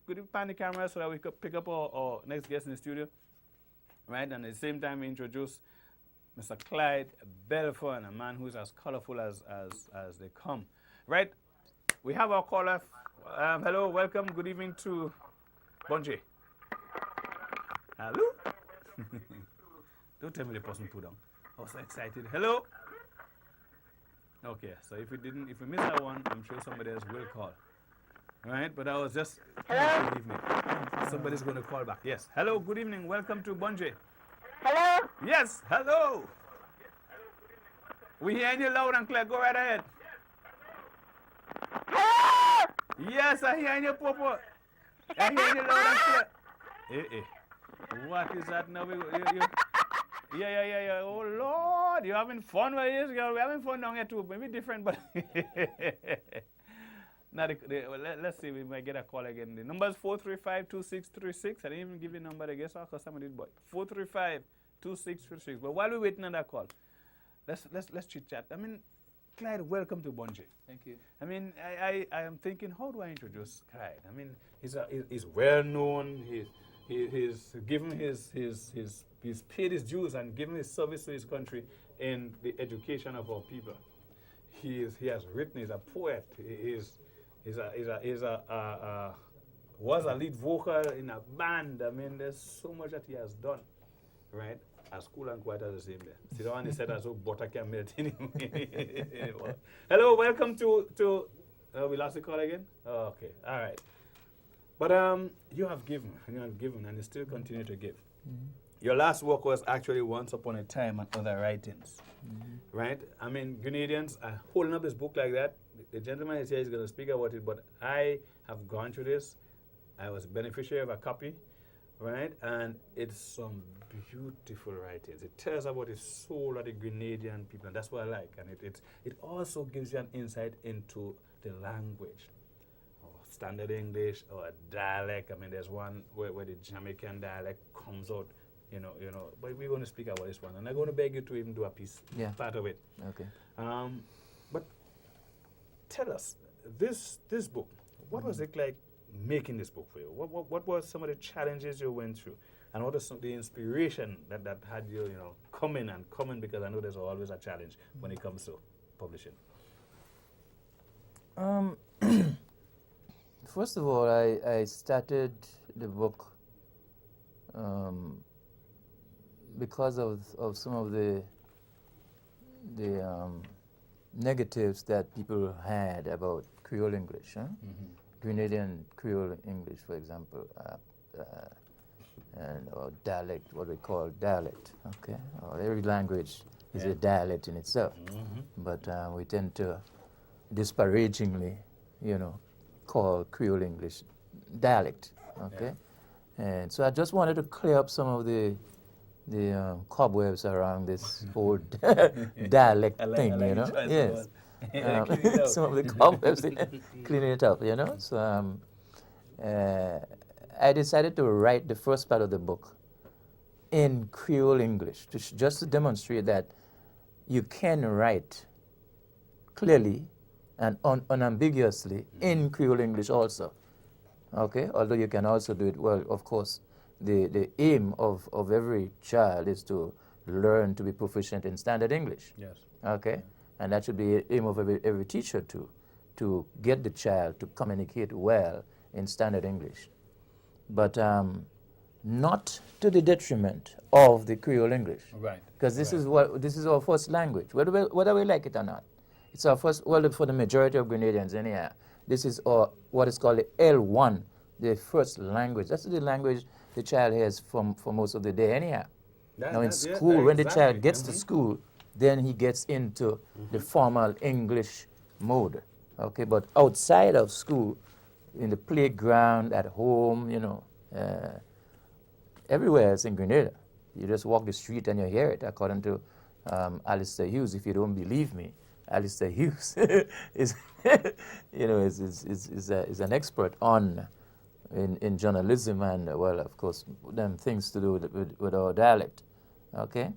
could you pan the camera so that we could pick up our next guest in the studio? Right, and at the same time we introduce Mr. Clyde Belfort, a man who's as colorful as they come. Right, we have our caller. Hello, welcome, good evening to Bonje. Hello? Don't tell me the person put down. I was so excited. Hello? Okay, so if we missed that one, I'm sure somebody else will call. Right, but I was just, hello? Good evening. Somebody's going to call back. Yes. Hello, good evening. Welcome to Bonje. Hello? Yes, hello. We hear you loud and clear. Go right ahead. Hello? Yes, I hear you, Popo. I hear you loud and clear. What is that now? Yeah. Oh, Lord. You're having fun with this, girl. We're having fun down here, too. Maybe different, but... Now, let's see, we might get a call again. The number is 435-2636. I didn't even give the number, I guess, because somebody did, boy. 435-2636. But while we're waiting on that call, let's chit-chat. I mean, Clyde, welcome to Bonje. Thank you. I mean, I am thinking, how do I introduce Clyde? I mean, he's well-known. He's given he's paid his dues and given his service to his country in the education of our people. He has written. He's a poet. Was a lead vocal in a band. I mean, there's so much that he has done, right? As cool and quiet as the same there. See, the one he said as so butter can melt anyway. Hello, welcome to we lost the call again? Oh, okay, all right. But you have given, and you still continue to give. Mm-hmm. Your last work was actually Once Upon a Time and Other Writings, right? I mean, Grenadians are holding up this book like that. The gentleman is here, he's going to speak about it, but I have gone through this. I was a beneficiary of a copy, right? And it's some beautiful writings. It tells about the soul of the Grenadian people, and that's what I like. And it also gives you an insight into the language, or standard English, or a dialect. I mean, there's one where the Jamaican dialect comes out. You know, but we're going to speak about this one, and I'm going to beg you to even do a piece, part of it. Okay. But tell us, this book, what was it like making this book for you? What were some of the challenges you went through, and what was the inspiration that had you, coming, because I know there's always a challenge when it comes to publishing. First of all, I started the book because of some of the negatives that people had about Creole English, Grenadian Creole English, for example, or dialect, what we call dialect. Okay, every language is a dialect in itself, but we tend to disparagingly, call Creole English dialect. Okay, and so I just wanted to clear up some of the cobwebs around this whole dialect thing, Yes. Some of the cobwebs, cleaning it up, So I decided to write the first part of the book in Creole English, just to demonstrate that you can write clearly and unambiguously in Creole English also. Okay, although you can also do it well, of course. The aim of every child is to learn to be proficient in standard English. Yes. Okay, and that should be the aim of every teacher too, to get the child to communicate well in standard English, but not to the detriment of the Creole English. Right. Because this is our first language, whether we like it or not. It's our first. Well, for the majority of Grenadians, anyhow, this is what is called the L1, the first language. That's the language the child has for most of the day, anyhow. Now in school, when the child gets to school, then he gets into the formal English mode. Okay, but outside of school, in the playground, at home, everywhere else in Grenada, you just walk the street and you hear it. According to Alistair Hughes, if you don't believe me, Alistair Hughes is is an expert in journalism and, well, of course, them things to do with our dialect. Okay,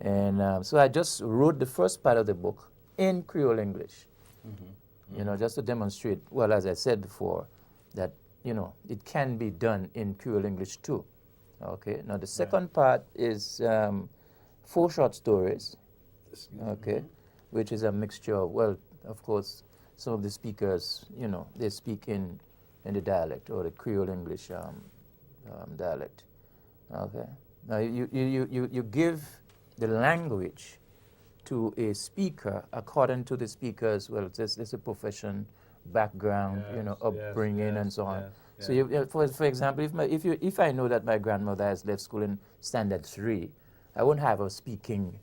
and so I just wrote the first part of the book in Creole English. Just to demonstrate, well, as I said before, that, it can be done in Creole English too. Okay, now the second part is 4 short stories, okay, which is a mixture of, well, of course, some of the speakers, they speak in the dialect or the Creole English dialect. Okay, now you give the language to a speaker according to the speaker's, well, there's a profession, background, upbringing, and so on. So, for example, if I know that my grandmother has left school in standard 3, I won't have her speaking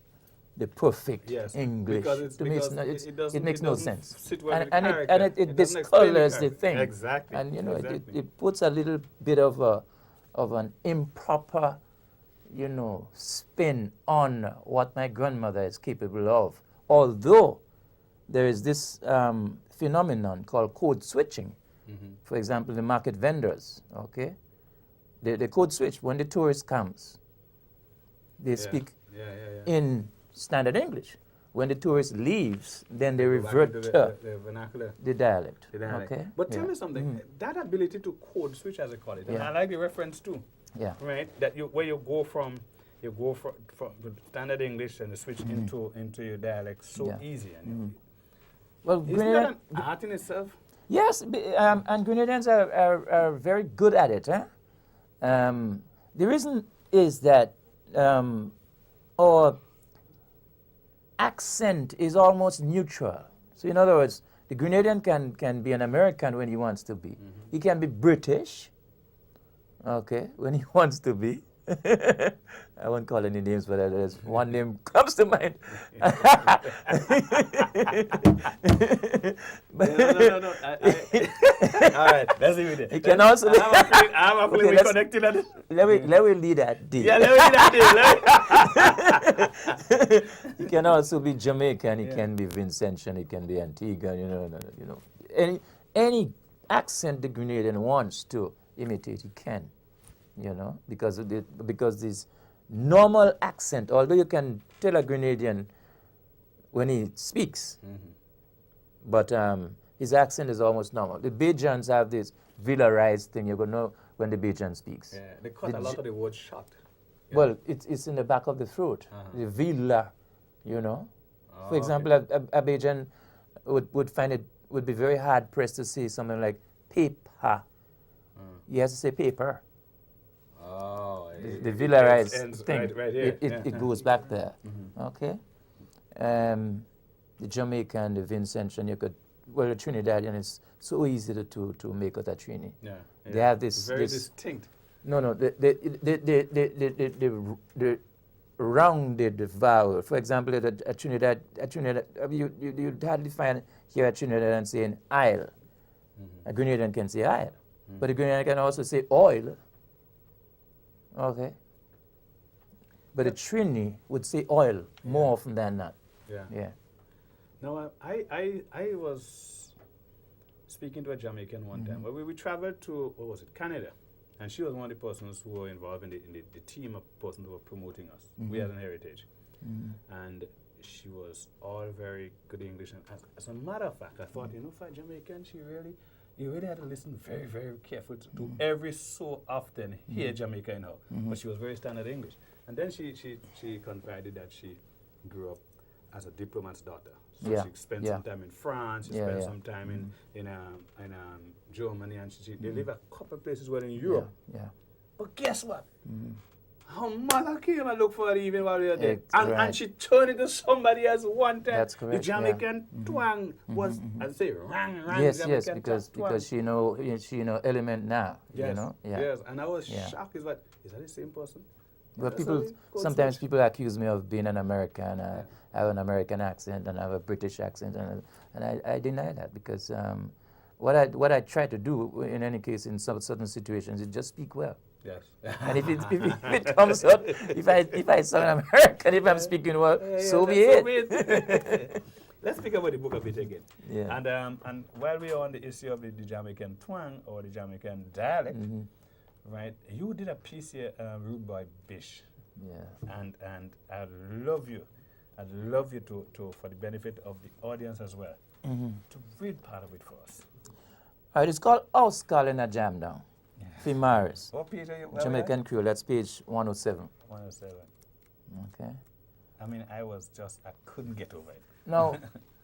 the perfect English. To me, it makes no sense. And it discolors the thing. Exactly. And it puts a little bit of an improper, spin on what my grandmother is capable of. Although there is this phenomenon called code switching. For example, the market vendors, okay? They code switch. When the tourist comes, they speak in standard English. When the tourist leaves, then they revert to the vernacular. The dialect. Okay. But tell me something. That ability to code switch, as I call it, and I like the reference too. Yeah. Right. That where you go from standard English and you switch into your dialect so easy. Well, isn't that an art in itself? Yes, and Grenadians are very good at it. The reason is that our accent is almost neutral. So in other words, the Grenadian can be an American when he wants to be. He can be British, okay, when he wants to be. I won't call any names, but there's one name comes to mind. No. All right, let's leave it there. He can also. I'm afraid we're connected at it. Let me lead that deal. Yeah, let me lead that deal. He can also be Jamaican. He can be Vincentian. He can be Antiguan. Any accent the Grenadian wants to imitate, he can. Because this normal accent, although you can tell a Grenadian when he speaks, but his accent is almost normal. The Bajans have this villarized thing. You're going to know when the Bajan speaks. Yeah, they cut a lot of the word short. Well, it's in the back of the throat. The villa, For example, a Bajan would find it would be very hard pressed to say something like paper. He has to say paper. Oh, the villarized thing. Right here. It goes back there. Okay. The Jamaican, the Vincentian, the Trinidadian is so easy to make out a Trini. Yeah. They have this very distinct. No. The rounded vowel. For example, a Trinidad, you hardly find here a Trinidadian saying aisle. A Grenadian can say aisle, but a Grenadian can also say oil. Okay. But a Trini would say oil more often than not. Yeah. Now, I was speaking to a Jamaican one time. We traveled to, Canada. And she was one of the persons who were involved in the team of persons who were promoting us. We as an heritage. And she was all very good English. And as a matter of fact, I thought, for a Jamaican, you really had to listen very, very careful to every so often hear Jamaica in her. But she was very standard English. And then she confided that she grew up as a diplomat's daughter. So she spent some time in France, she spent some time in Germany, and they live a couple of places in Europe. But guess what? Her mother came and looked for her even while we were there. And she turned into somebody else one time. That's correct. The Jamaican twang was, I say, rang. Yes, Jamaican because she know element now. Yes, Yeah. yes. And I was shocked. Is that the same person? But sometimes people accuse me of being an American. I have an American accent and I have a British accent, and I deny that because what I try to do in any case in some certain situations is just speak well. Yes. And if it comes up, if I sound American, if I'm speaking well, so be it. Let's speak about the book a bit again. Yeah. And while we're on the issue of the Jamaican twang or the Jamaican dialect, right? You did a piece here, Rude Boy Bish. Yeah. And I'd love you to for the benefit of the audience as well, to read part of it for us. All right, it's called House Call in a Jam Down. Fimaris. What page are you? Jamaican Creole, that's page 107. 107. Okay. I mean, I couldn't get over it. Now,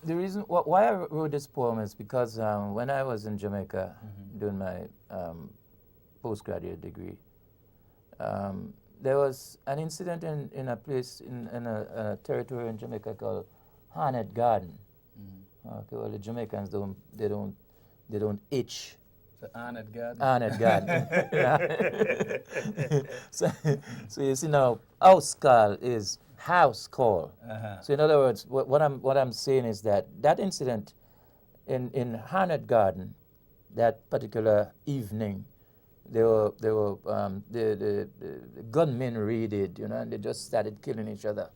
the reason why I wrote this poem is because when I was in Jamaica doing my postgraduate degree, there was an incident in a place in a territory in Jamaica called Harnett Garden. Okay, well the Jamaicans don't itch. The Harnett Garden. Harnett Garden. So you see now, house call is house call. So in other words, what I'm saying is that incident in Harnett Garden, that particular evening, the gunmen raided, and they just started killing each other,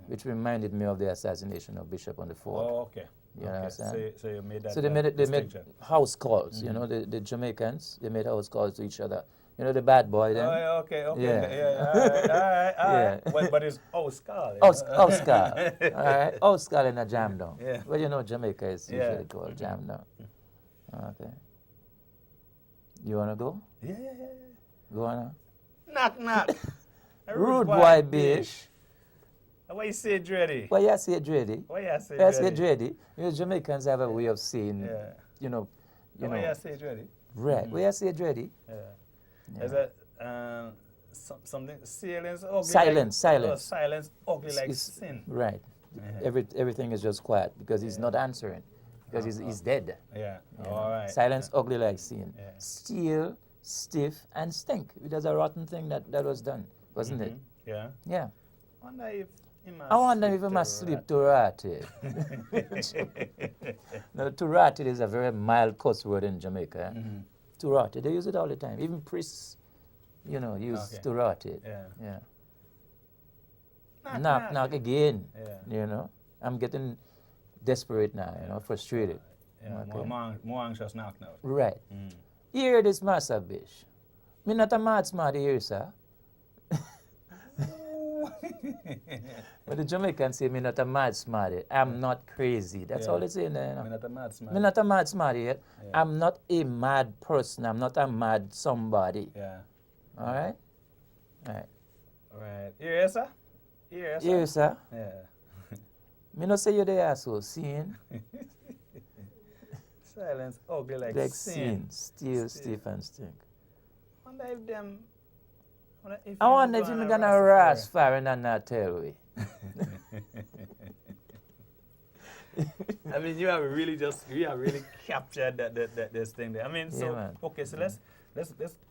which reminded me of the assassination of Bishop on the Fort. Oh, okay. You understand? So you made that. So they made house calls. The Jamaicans, they made house calls to each other. The bad boy then. Oh, okay. Yeah. All right. But it's house call. House call. All right. House call in a jam down. Yeah. Well, Jamaica is usually called jam down. Okay. You wanna go? Yeah. Go on. Knock. Rude boy Bish. Why you say dready? Why you say dready? Why you say dready? Jamaicans have a way of saying, Why you say dready? Right. Why you say dready? Yeah. Is that something silence ugly? Silence. Oh, silence ugly like sin. Right. Everything is just quiet because he's not answering because he's dead. Yeah. All right. Silence ugly like sin. Steel, stiff, and stink. It was a rotten thing that was done, wasn't it? Yeah. Yeah. I wonder if he must sleep to rotted. No, to rotted is a very mild cuss word in Jamaica. To rotted, they use it all the time. Even priests, use to rotted. Yeah. Knock again. Yeah. I'm getting desperate now. Frustrated. Yeah. Okay. More anxious knock now. Right. Hear this, Master Bish. Me not a mad smart here, sir. But the Jamaicans say me not a mad smarty. I'm not crazy. That's all they say there. Me not a mad smarty. Me not a mad smarty. I'm not a mad person. I'm not a mad somebody. Yeah. All right? All right. Here, sir? Here, sir? Yeah. Me not say you're the asshole. Seeing? Silence ugly like sin. Steel, stiff, and stink. Wonder if them... I wonder if you're gonna rush far and not tell we. I mean, you have really captured this thing there. I mean, so okay, so let's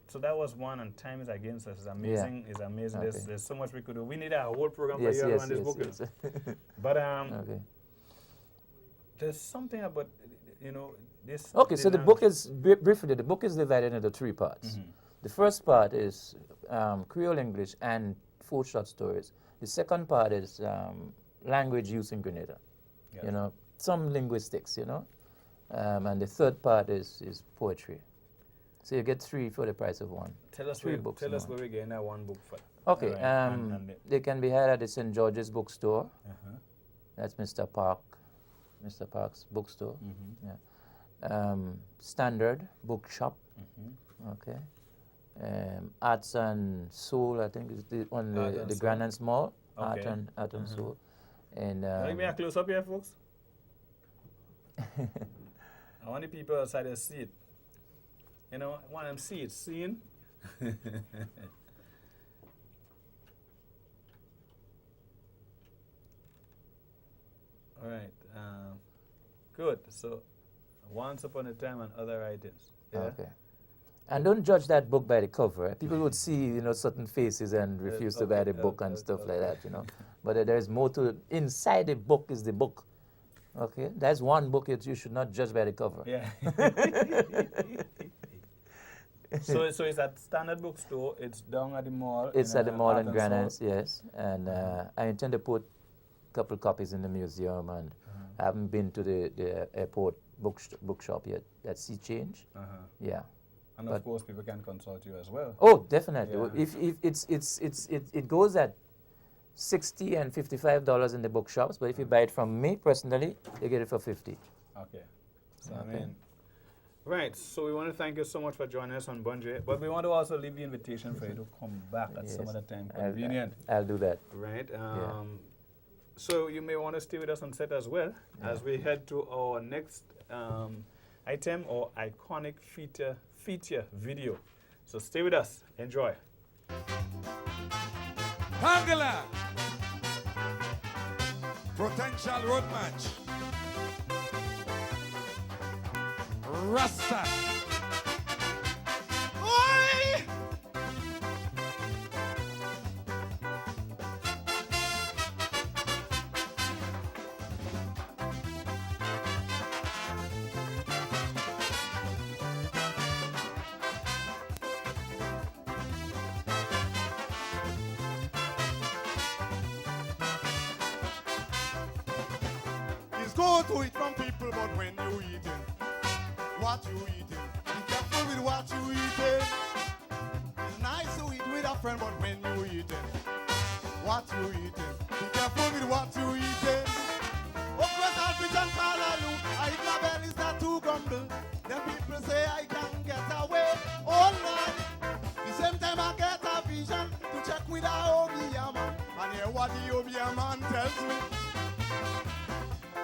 so that was one, and time is against us. It's amazing. It's amazing. Okay. There's so much we could do. We need a whole program for you on this book. Yes. But there's something about this. Okay, so the book is briefly. The book is divided into 3 parts. The first part is Creole English and 4 short stories. The second part is language use in Grenada. Yes. Some linguistics, and the third part is poetry. So you get 3 for the price of 1. Tell us 3 books. Tell us where we get that 1 book for. Okay, All right, and they can be had at the St. George's Bookstore. Uh-huh. That's Mr. Park's bookstore. Mm-hmm. Yeah. Standard Bookshop. Mm-hmm. Okay. Arts and Soul, I think, is the on the Grand and Small. Okay. Art and Soul. And Let me a close up here, folks. I want the people outside to see it. You know, I want them to see it. Seeing. All right. Good. So, Once Upon a Time and Other Writings. Yeah? Okay. And don't judge that book by the cover. People would see, certain faces and refuse to buy the book and stuff like that, But there's more to it. Inside the book is the book. Okay? That's one book that you should not judge by the cover. Yeah. So it's at Standard Bookstore. It's down at the mall. It's at the mall in Grand Soul. Anse, yes. And I intend to put a couple copies in the museum, and I haven't been to the airport bookshop yet. That's Sea Change. Yeah. And of course, people can consult you as well. Oh, definitely. Yeah. If it goes at $60 and $55 in the bookshops, but if you buy it from me personally, you get it for $50. Okay. So Okay. I mean, right. So we want to thank you so much for joining us on Bunjay, but we want to also leave the invitation for you to come back at some Yes. other time convenient. I'll do that. Right. So you may want to stay with us on set as well as we head to our next item or iconic feature video. So stay with us. Enjoy. Angela, potential road match. Rasta. Oi! It's good to eat from people, but when you eating, what you eating? Be careful with what you eating. It's nice to eat with a friend, but when you eating, what you eating? Be careful with what you eating. Okra, saltfish, and callaloo. I eat my belly start to grumble. Then people say I can't get away. Oh Lord, the same time I get a vision to check with a Obia man and hear what the Obia man tells me.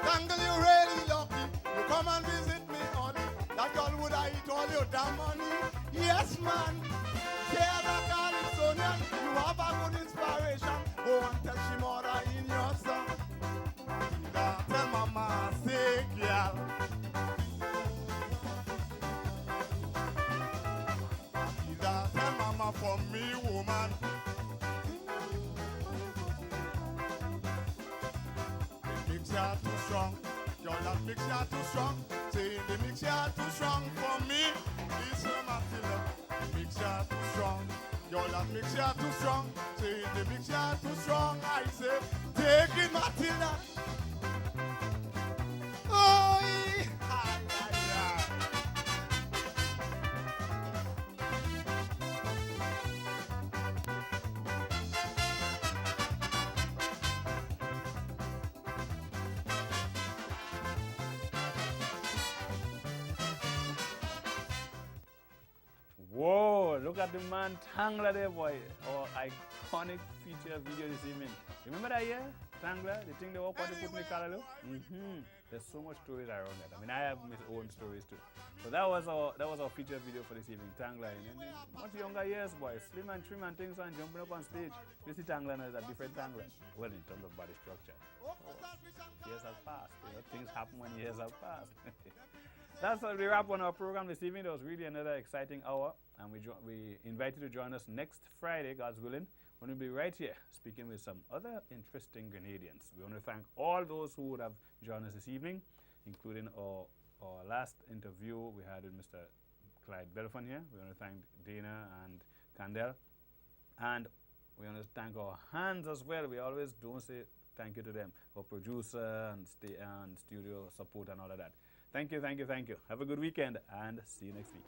Tangle, you really lucky. You come and visit me, honey. That girl would I eat all your damn money. Yes, man. Say as a Californian, you have a good inspiration. Go and tell she mother in your son. Tell mama, say, girl. Tell mama for me, woman. Mixture too strong, girl, that mixture too strong. Say the mixture too strong for me. Listen, Matilda, mixture too strong, girl, that mixture too strong. Say the mixture too strong. I say, take it, Matilda. Oh, yeah. Whoa, look at the man Tangla there, boy. Our iconic feature video this evening. Remember that year? Tangla, the thing they walk out to put in the callaloo? There's so much stories around that. I mean, I have my own stories too. So that was our feature video for this evening. Tangla, in much younger years, boy, slim and trim and things and jumping up on stage. You see Tangla now is a different Tangla. Well, in terms of body structure. Years have passed. Things happen when years have passed. That's the wrap on our program this evening. It was really another exciting hour, and we invite you to join us next Friday, God's willing, when we'll be right here speaking with some other interesting Grenadians. We want to thank all those who would have joined us this evening, including our last interview we had with Mr. Clyde Belfon here. We want to thank Dana and Candel, and we want to thank our hands as well. We always don't say thank you to them, our producer and studio support and all of that. Thank you, thank you, thank you. Have a good weekend and see you next week.